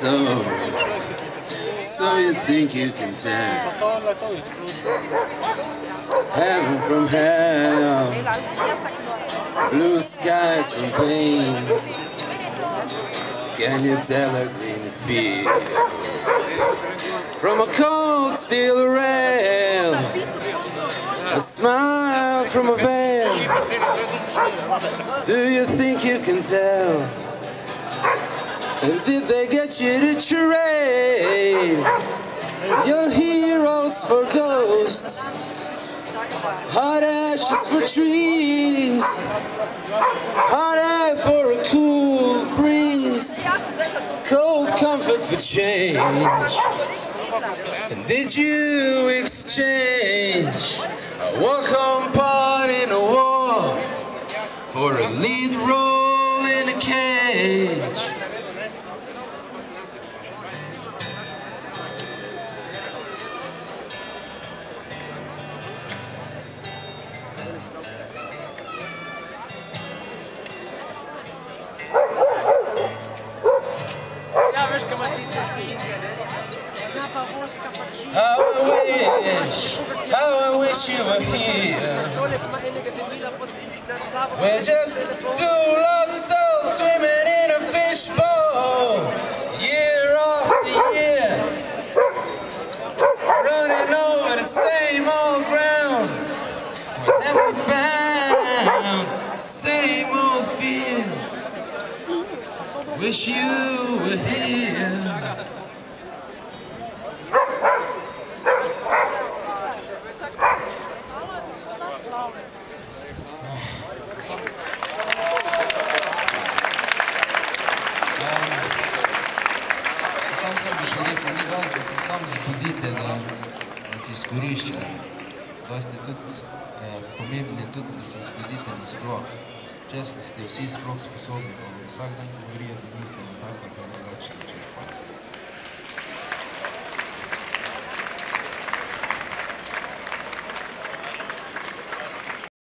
So you think you can tell heaven from hell, blue skies from pain? Can you tell a green field from a cold steel rail? A smile from a veil. Do you think you can tell? And did they get you to trade your heroes for ghosts, hot ashes for trees, hot air for a cool breeze, cold comfort for change? And did you exchange a walk-on part in a war for a lead role in a cage? How I wish you were here. We're just two lost souls swimming in a fishbowl, year after year, running over the same old grounds. What have we found? Same old fears. Wish you were here. Sam to bi še rekel, ni dosti, da se sam zbudite, da se izkoriščajo. Dosti tudi pomembno je tudi, da se zbudite nasploh. Česni ste vsi sploh sposobni, pa vsak dan govorijo, da niste na tak ali pa drugačen način.